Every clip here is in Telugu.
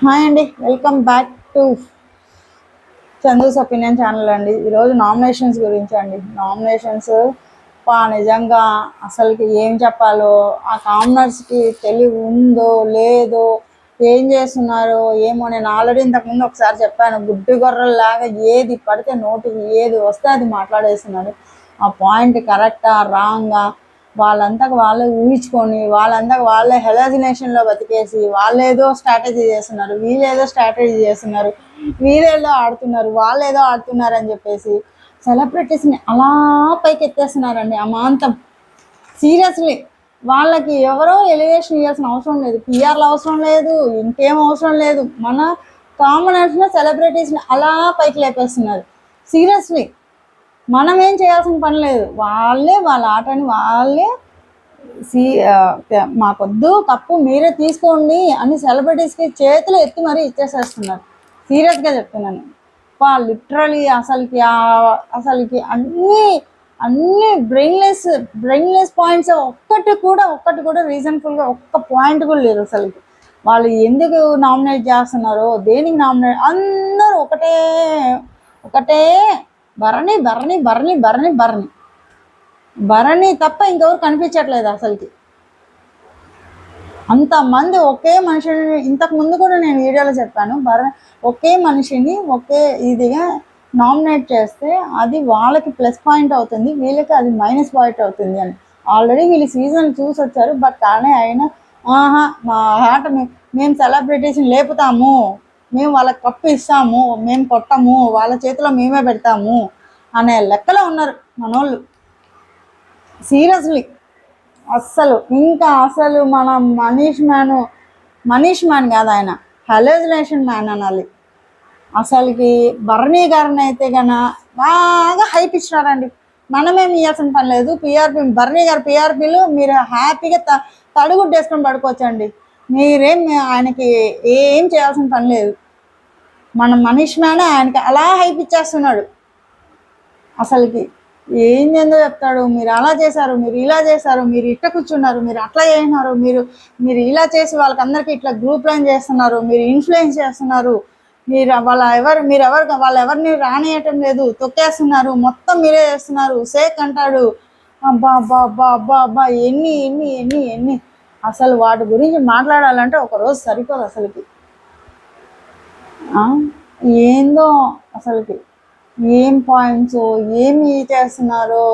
హాయ్ అండి, welcome back to Chandu's opinion channel అండి. ఈరోజు నామినేషన్స్ గురించి అండి. నామినేషన్స్ నిజంగా అసలుకి ఏం చెప్పాలో, ఆ కామనర్స్కి తెలివి ఉందో లేదో, ఏం చేస్తున్నారో ఏమో. నేను ఆల్రెడీ ఇంతకుముందు ఒకసారి చెప్పాను, గుడ్డి గొర్రెల్లాగా ఏది పడితే నోటికి ఏది వస్తే అది మాట్లాడేస్తున్నారు. ఆ పాయింట్ కరెక్టా రాంగా వాళ్ళంతకు వాళ్ళే ఊహించుకొని వాళ్ళంతకు వాళ్ళే హెలాజినేషన్లో బతికేసి వాళ్ళేదో స్ట్రాటజీ చేస్తున్నారు, వీళ్ళేదో స్ట్రాటజీ చేస్తున్నారు, వీళ్ళేదో ఆడుతున్నారు, వాళ్ళేదో ఆడుతున్నారు అని చెప్పేసి సెలబ్రిటీస్ని అలా పైకి ఎత్తేస్తున్నారండి అమాంతం. సీరియస్లీ వాళ్ళకి ఎవరో ఎలివేషన్ ఇవ్వాల్సిన అవసరం లేదు, పిఆర్లు అవసరం లేదు, ఇంకేం అవసరం లేదు. మన కామనర్స్ని సెలబ్రిటీస్ని అలా పైకి లేపేస్తున్నారు. సీరియస్లీ మనం ఏం చేయాల్సిన పని లేదు, వాళ్ళే వాళ్ళ ఆటని వాళ్ళే మాకొద్దు కప్పు మీరే తీసుకోండి అని సెలబ్రిటీస్కి చేతులు ఎత్తి మరీ ఇచ్చేసేస్తున్నారు. సీరియస్గా చెప్తున్నాను. లిటరలీ అసలుకి అన్నీ అన్నీ బ్రెయిన్లెస్ పాయింట్స్. ఒక్కటి కూడా రీజన్ఫుల్గా ఒక్క పాయింట్ కూడా లేదు అసలుకి. వాళ్ళు ఎందుకు నామినేట్ చేస్తున్నారో, దేనికి నామినేట్, అందరూ ఒకటే భరణి భరణి భరణి భరణి భరణి భరణి తప్ప ఇంకెవరు కనిపించట్లేదు అసలుకి. అంతమంది ఒకే మనిషిని, ఇంతకు ముందు కూడా నేను వీడియోలో చెప్పాను, ఒకే మనిషిని ఒకే ఇదిగా నామినేట్ చేస్తే అది వాళ్ళకి ప్లస్ పాయింట్ అవుతుంది, వీళ్ళకి అది మైనస్ పాయింట్ అవుతుంది అని. ఆల్రెడీ వీళ్ళు సీజన్ చూసి వచ్చారు. బట్ కానీ అయినా మా ఆట మేము సెలబ్రిటీస్ని లేపుతాము, మేము వాళ్ళకి కప్పు ఇస్తాము, మేము కొట్టము, వాళ్ళ చేతిలో మేమే పెడతాము అనే లెక్కలో ఉన్నారు మనోళ్ళు. సీరియస్లీ అసలు మన మనీష్ మ్యాన్ కాదు, ఆయన హెలాజినేషన్ మ్యాన్ అనాలి. అసలుకి భరణి గారిని అయితే కన్నా బాగా హైప్ ఇచ్చినారండి. మనమేమి ఇవ్వాల్సిన పని లేదు. భరణి గారు పిఆర్పీలు మీరు హ్యాపీగా తడుగుడ్డేసుకొని పడుకోవచ్చండి. మీరేం ఆయనకి ఏం చేయాల్సిన పని లేదు. మన మనీష్ మ్యాన్ ఆయనకి అలా హైప్ ఇచ్చేస్తున్నాడు. అసలుకి ఏందేందో చెప్తాడు, మీరు అలా చేశారు, మీరు ఇలా చేశారు, మీరు ఇట్లా కూర్చున్నారు, మీరు అట్లా చేసినారు, మీరు ఇలా చేసి వాళ్ళకందరికీ ఇట్లా గ్రూప్ లైన్ చేస్తున్నారు, మీరు ఇన్ఫ్లుయెన్స్ చేస్తున్నారు, వాళ్ళెవరిని రానియటం లేదు, తొక్కేస్తున్నారు, మొత్తం మీరే చేస్తున్నారు, సేక్ అంటాడు. అబ్బా అబ్బా అబ్బా అబ్బా అబ్బా ఎన్ని ఎన్ని ఎన్ని ఎన్ని అసలు వాటి గురించి మాట్లాడాలంటే ఒకరోజు సరిపోదు అసలుకి. ఏందో అసలుకి ఏం పాయింట్స్ ఏమి చేస్తున్నారో,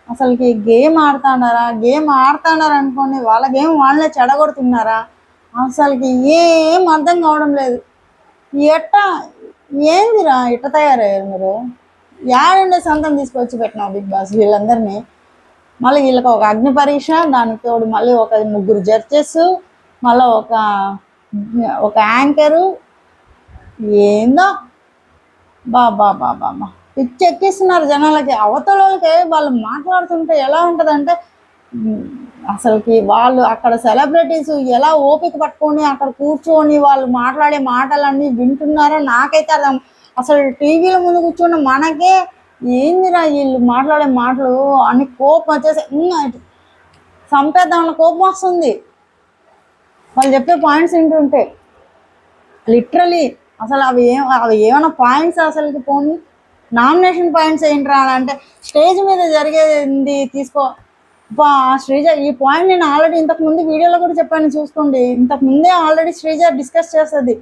అసలుకి గేమ్ ఆడుతున్నారు అనుకోండి, వాళ్ళ గేమ్ వాళ్ళే చెడగొడుతున్నారా, అసలుకి ఏం అర్థం కావడం లేదు. ఏందిరా ఇట్ట తయారయ్యారు మీరు? యాడండే సొంతం తీసుకొచ్చి పెట్టినావు బిగ్ బాస్ వీళ్ళందరినీ. మళ్ళీ వీళ్ళకి ఒక అగ్ని పరీక్ష, దానికి తోడు మళ్ళీ ఒక 3 జడ్జెస్, మళ్ళీ ఒక యాంకరు. ఏందో బాబా పిచ్చి ఎక్కిస్తున్నారు జనాలకి. అవతల వాళ్ళకి వాళ్ళు మాట్లాడుతుంటే ఎలా ఉంటుందంటే, అసలుకి వాళ్ళు అక్కడ సెలబ్రిటీస్ ఎలా ఓపిక పట్టుకొని అక్కడ కూర్చొని వాళ్ళు మాట్లాడే మాటలన్నీ వింటున్నారో నాకైతే అర్థం. అసలు టీవీల ముందు కూర్చొని మనకే ఏందిరా వీళ్ళు మాట్లాడే మాటలు అని కోపం వచ్చేసి చంపేద్దామన్న కోపం వస్తుంది వాళ్ళు చెప్పే పాయింట్స్ వింటుంటే. లిటరలీ అసలు అవి ఏమైనా పాయింట్స్ అసలుకి పోనీ నామినేషన్ పాయింట్స్ ఏంట్రా అంటే, స్టేజ్ మీద జరిగేది తీసుకో. శ్రీజ ఈ పాయింట్ నేను ఆల్రెడీ ఇంతకుముందు వీడియోలో కూడా చెప్పాను, చూసుకోండి. ఇంతకుముందే ఆల్రెడీ శ్రీజ డిస్కస్ చేస్తుంది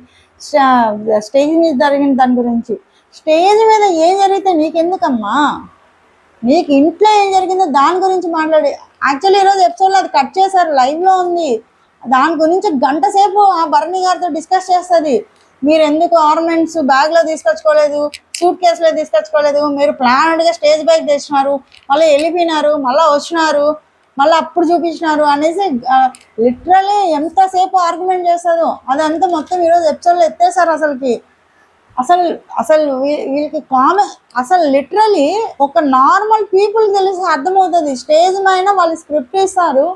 స్టేజ్ మీద జరిగిన దాని గురించి. స్టేజ్ మీద ఏం జరిగితే నీకెందుకమ్మా, నీకు ఇంట్లో ఏం జరిగిందో దాని గురించి మాట్లాడి. యాక్చువల్లీ ఈరోజు ఎపిసోడ్లో అది కట్ చేశారు, లైవ్లో ఉంది. దాని గురించి గంట సేపు ఆ భరణి గారితో డిస్కస్ చేస్తుంది. మీరు ఎందుకు ఆర్నమెంట్స్ బ్యాగ్లో తీసుకొచ్చుకోలేదు, సూట్ కేసులో తీసుకొచ్చుకోలేదు, మీరు ప్లాన్డ్గా స్టేజ్ బ్యాగ్ తెచ్చినారు, మళ్ళీ వెళ్ళిపోయినారు, మళ్ళీ వచ్చినారు, మళ్ళీ అప్పుడు చూపించినారు అనేసి లిటరలీ ఎంతసేపు ఆర్గ్యుమెంట్ చేస్తుందో అదంతా మొత్తం ఈరోజు ఎపిసోడ్లో ఎత్తేసారు. అసలు వీళ్ళకి అసలు లిటరలీ ఒక నార్మల్ పీపుల్ తెలిసి అర్థమవుతుంది. స్టేజ్ పైన వాళ్ళు స్క్రిప్ట్ ఇస్తారు,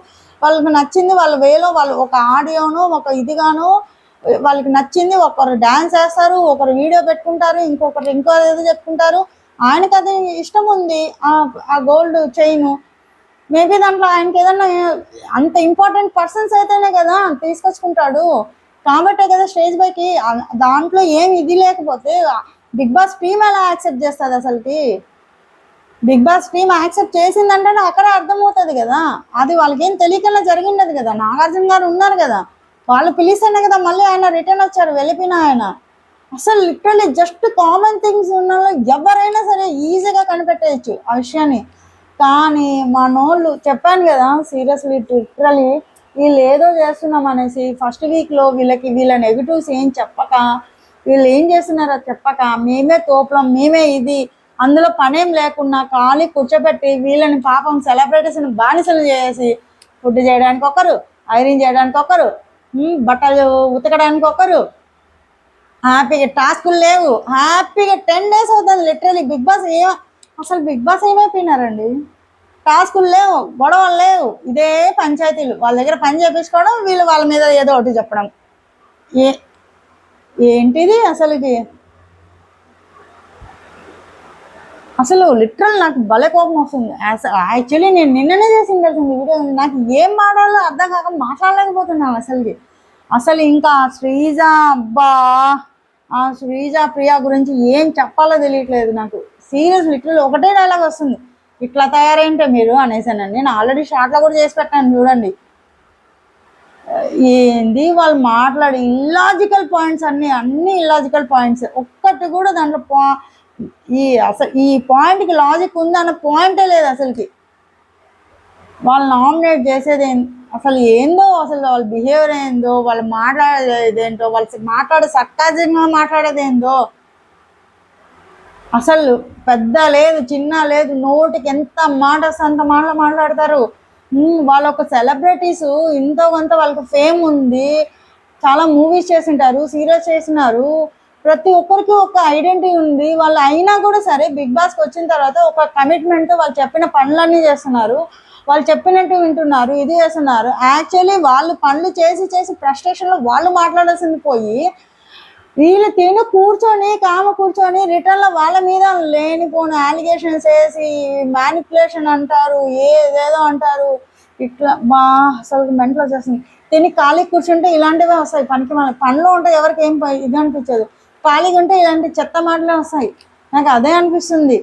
వాళ్ళకి నచ్చింది వాళ్ళ వేలో వాళ్ళు ఒక ఆడియోను ఒక ఇదిగాను వాళ్ళకి నచ్చింది ఒకరు డ్యాన్స్ వేస్తారు, ఒకరు వీడియో పెట్టుకుంటారు, ఇంకొకరు ఇంకో ఏదో చెప్పుకుంటారు. ఆయనకి అది ఇష్టం ఉంది, ఆ గోల్డ్ చైన్. మేబీ దాంట్లో ఆయనకి ఏదన్నా అంత ఇంపార్టెంట్ పర్సన్స్ అయితేనే కదా తీసుకొచ్చుకుంటాడు. కాబట్టే కదా స్టేజ్ పైకి దాంట్లో ఏం ఇది లేకపోతే బిగ్ బాస్ టీమ్ ఎలా యాక్సెప్ట్ చేస్తుంది అసలుకి? బిగ్ బాస్ టీమ్ యాక్సెప్ట్ చేసిందంటే అక్కడ అర్థమవుతుంది కదా, అది వాళ్ళకి ఏం తెలియకుండా జరిగిండదు కదా. నాగార్జున గారు ఉన్నారు కదా, వాళ్ళు పిలిస్తేనే కదా మళ్ళీ ఆయన రిటర్న్ వచ్చారు, వెళ్ళిపోయిన ఆయన. అసలు లిటరలీ జస్ట్ కామన్ థింగ్స్ ఉన్న ఎవరైనా సరే ఈజీగా కనిపెట్టేయచ్చు ఆ విషయాన్ని. కానీ మనోళ్ళు చెప్పాను కదా, సీరియస్లీ లిటరలీ వీళ్ళు ఏదో చేస్తున్నాం అనేసి ఫస్ట్ వీక్లో వీళ్ళ నెగిటివ్స్ ఏం చెప్పక, వీళ్ళు ఏం చేస్తున్నారో చెప్పక, మేమే తోపలం, మేమే ఇది, అందులో పనేం లేకుండా ఖాళీ కూర్చోబెట్టి వీళ్ళని పాపం సెలబ్రిటీస్ని బానిసలు చేసి ఫుడ్ చేయడానికి ఒకరు, ఐరన్ చేయడానికి ఒకరు, బట్టలు ఉతకడానికి ఒకరు, హ్యాపీగా టాస్కులు లేవు, హ్యాపీగా 10 days అవుతుంది లిటరలీ. అసలు బిగ్ బాస్ ఏమైపోయినారండి? టాస్కులు లేవు, గొడవలు లేవు, ఇదే పంచాయతీలు, వాళ్ళ దగ్గర పని చేపించుకోవడం, వీళ్ళు వాళ్ళ మీద ఏదో ఒకటి చెప్పడం. ఏంటిది అసలుకి? అసలు లిటరల్ నాకు భలే కోపం వస్తుంది. యాక్చువల్లీ నేను నిన్ననే చేసింది వీడియో, నాకు ఏం మాట్లాడాలో అర్థం కాక మాట్లాడలేకపోతున్నాను అసలుకి. అసలు ఇంకా శ్రీజ, అబ్బా ఆ శ్రీజ ప్రియా గురించి ఏం చెప్పాలో తెలియట్లేదు నాకు. సీరియస్ లిటరల్ ఒకటే డైలాగ్ వస్తుంది, ఇట్లా తయారైంటే మీరు అనేసానండి. నేను ఆల్రెడీ షార్ట్లో కూడా చేసి పెట్టాను చూడండి. ఏంది వాళ్ళు మాట్లాడే ఇల్లాజికల్ పాయింట్స్, అన్ని ఇల్లాజికల్ పాయింట్స్, ఒక్కటి కూడా దాంట్లో అసలు ఈ పాయింట్కి లాజిక్ ఉందన్న పాయింటే లేదు అసలుకి. వాళ్ళు నామినేట్ చేసేది అసలు ఏందో, అసలు వాళ్ళ బిహేవియర్ ఏందో, వాళ్ళు మాట్లాడేది ఏంటో, వాళ్ళు మాట్లాడే సర్కాజంగా మాట్లాడేది ఏందో, అసలు పెద్ద లేదు చిన్న లేదు, నోటికి ఎంత మాట వస్తే అంత మాటలు మాట్లాడతారు. వాళ్ళ ఒక సెలబ్రిటీస్, ఇంతో కొంత వాళ్ళకి ఫేమ్ ఉంది, చాలా మూవీస్ చేసింటారు, సీరియల్స్ చేసినారు, ప్రతి ఒక్కరికి ఒక ఐడెంటిటీ ఉంది. వాళ్ళు అయినా కూడా సరే బిగ్ బాస్కి వచ్చిన తర్వాత ఒక కమిట్మెంట్, వాళ్ళు చెప్పిన పనులన్నీ చేస్తున్నారు, వాళ్ళు చెప్పినట్టు వింటున్నారు, ఇది చేస్తున్నారు. యాక్చువల్లీ వాళ్ళు పనులు చేసి చేసి ఫ్రస్ట్రేషన్లో వాళ్ళు మాట్లాడాల్సింది పోయి, వీళ్ళు కూర్చొని రిటర్న్లో వాళ్ళ మీద లేనిపోయిన అలిగేషన్స్ వేసి మ్యానిపులేషన్ అంటారు, ఏదేదో అంటారు. ఇట్లా అసలు మెంటల్ వచ్చేస్తుంది. తిని ఖాళీ కూర్చుంటే ఇలాంటివే వస్తాయి, పనికి మన పనిలో ఉంటే ఎవరికి ఏం ఇది అనిపించదు, ఖాళీగా ఉంటే ఇలాంటి చెత్త మాటలే వస్తాయి. నాకు అదే అనిపిస్తుంది.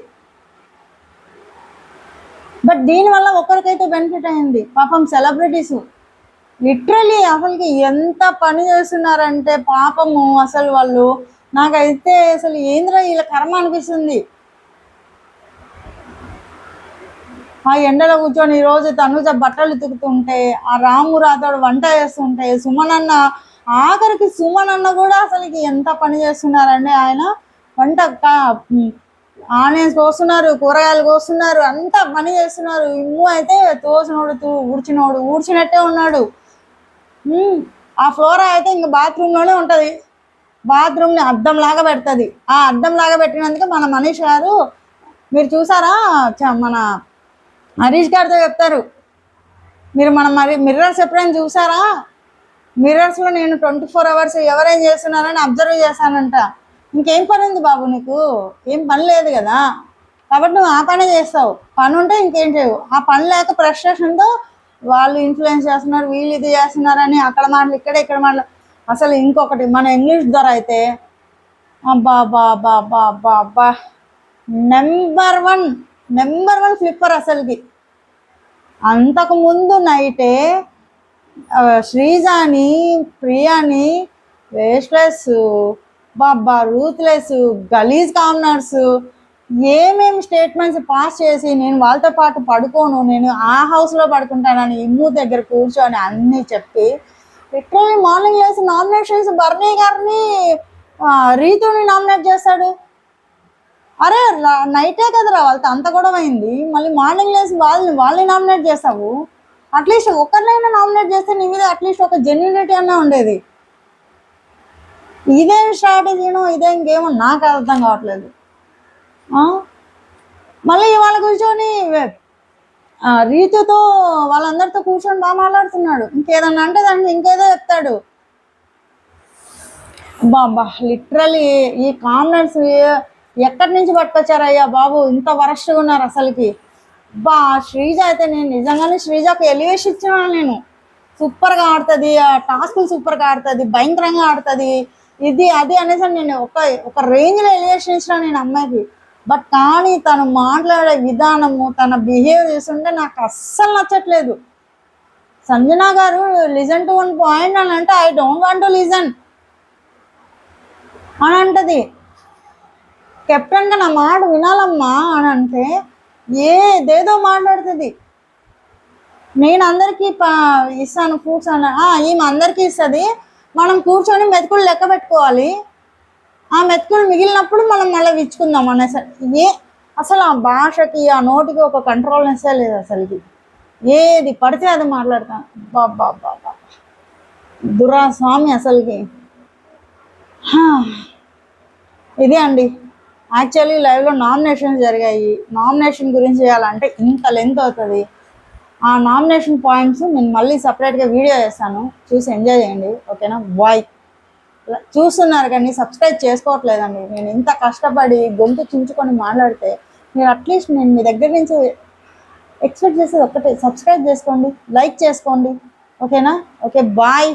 బట్ దీనివల్ల ఒకరికైతే బెనిఫిట్ అయింది, పాపం సెలబ్రిటీస్ లిటరలీ అసలుకి ఎంత పని చేస్తున్నారంటే పాపము. అసలు వాళ్ళు నాకైతే అసలు ఏంద్రా వీళ్ళ కర్మ అనిపిస్తుంది. ఆ ఎండలో కూర్చొని ఈరోజు తనుజ బట్టలు ఉతుకుతుంటే, ఆ రాము రాతోడు వంట చేస్తుంటే, సుమనన్న ఆఖరికి సుమనన్న కూడా అసలుకి ఎంత పని చేస్తున్నారండి. ఆయన వంట ఆనియన్స్ కోస్తున్నారు, కూరగాయలు కోస్తున్నారు, అంతా పని చేస్తున్నారు. ఇమ్ము అయితే తోసినోడు ఊడ్చినట్టే ఉన్నాడు. ఆ ఫ్లోరా అయితే ఇంక బాత్రూంలోనే ఉంటుంది, బాత్రూమ్ని అద్దంలాగా పెడుతుంది. ఆ అద్దంలాగా పెట్టినందుకు మన మనీష్ గారు, మీరు చూసారా, మన హరీష్ గారితో చెప్తారు, మీరు మిర్రర్స్ ఎప్పుడైనా చూసారా, మిర్రర్స్లో నేను 24 hours ఎవరేం చేస్తున్నారని అబ్జర్వ్ చేశానంట. ఇంకేం పని ఉంది బాబు నీకు? ఏం పని లేదు కదా, కాబట్టి నువ్వు ఆ పనే చేస్తావు. పని ఉంటే ఇంకేం చేయవు. ఆ పని లేక ఫ్రస్ట్రేషన్తో వాళ్ళు ఇన్ఫ్లుయెన్స్ చేస్తున్నారు, వీళ్ళు ఇది చేస్తున్నారని అక్కడ మాటలు ఇక్కడ మాటలు. అసలు ఇంకొకటి మన ఇంగ్లీష్ ద్వారా అయితే అబ్బా నెంబర్ వన్ ఫ్లిప్పర్ అసలుకి. అంతకుముందు నైటే శ్రీజాని ప్రియాని వేస్ట్లెస్, రూత్లెస్, గలీజ్ కామనర్స్ ఏమేమి స్టేట్మెంట్స్ పాస్ చేసి, నేను వాళ్ళతో పాటు పడుకోను, నేను ఆ హౌస్లో పడుకుంటానని ఇమ్ము దగ్గర కూర్చొని అన్నీ చెప్పి, లిటరల్లీ మార్నింగ్ లేసి నామినేషన్స్ బర్నీ గారిని రీతుని నామినేట్ చేస్తాడు. అరే నైటే కదరా వాళ్ళతో అంత గొడవ అయింది, మళ్ళీ మార్నింగ్ లేసి వాళ్ళని నామినేట్ చేస్తావు. అట్లీస్ట్ ఒకరినైనా నామినేట్ చేస్తే నీ మీద అట్లీస్ట్ ఒక జెన్యునిటీ అన్నా ఉండేది. ఇదేం స్ట్రాటజీనో ఇదేం గేమో నాకు అర్థం కావట్లేదు. మళ్ళీ ఇవాళ కూర్చొని రీతుతో వాళ్ళందరితో కూర్చొని బాగా మాట్లాడుతున్నాడు. ఇంకేదన్నా అంటే దాన్ని ఇంకేదో చెప్తాడు. బాబా లిటరలీ ఈ కామనర్స్ ఎక్కడి నుంచి పట్టుకొచ్చారయ్యా బాబు, ఇంత వరస్ట్గా ఉన్నారు అసలుకి. శ్రీజ అయితే నేను నిజంగానే శ్రీజకు ఎలివేషన్ ఇచ్చినాను నేను. సూపర్గా ఆడుతుంది, ఆ టాస్కులు సూపర్గా ఆడుతుంది, భయంకరంగా ఆడుతుంది, ఇది అది అనేసి నేను ఒక రేంజ్లో ఎలివేషన్ ఇచ్చిన నేను అమ్మాయికి. బట్ కానీ తను మాట్లాడే విధానము, తన బిహేవ్ చేస్తుంటే నాకు అస్సలు నచ్చట్లేదు. సంజన గారు లిజన్ టు వన్ పాయింట్ అని అంటే I don't want to listen అని అంటది. కెప్టెన్గా నా మాట వినాలమ్మా అని అంటే ఏదేదో మాట్లాడుతుంది. నేను అందరికీ ఇస్తాను ఫ్రూట్స్ అని, ఈమె అందరికీ ఇస్తుంది, మనం కూర్చొని మెతుకులు లెక్క పెట్టుకోవాలి, ఆ మెతుకులు మిగిలినప్పుడు మనం మళ్ళీ ఇచ్చుకుందాం అనేసి అసలు ఆ భాషకి ఆ నోటికి ఒక కంట్రోల్నెస్సే లేదు అసలుకి. ఏది పడితే అది మాట్లాడతాను. బాబా బాబా దురా స్వామి అసలుకి. ఇదే అండి యాక్చువల్లీ లైవ్లో నామినేషన్స్ జరిగాయి. నామినేషన్ గురించి చేయాలంటే ఇంత లెంత్ అవుతుంది. ఆ నామినేషన్ పాయింట్స్ నేను మళ్ళీ సపరేట్గా వీడియో చేస్తాను, చూసి ఎంజాయ్ చేయండి. ఓకేనా? బాయ్. చూస్తున్నారు కానీ సబ్స్క్రైబ్ చేసుకోవట్లేదండి. నేను ఇంత కష్టపడి గొంతు చించుకొని మాట్లాడితే మీరు అట్లీస్ట్ నేను మీ దగ్గర నుంచి ఎక్స్పెక్ట్ చేసేది ఒక్కటే, సబ్స్క్రైబ్ చేసుకోండి, లైక్ చేసుకోండి. ఓకేనా? Okay, bye.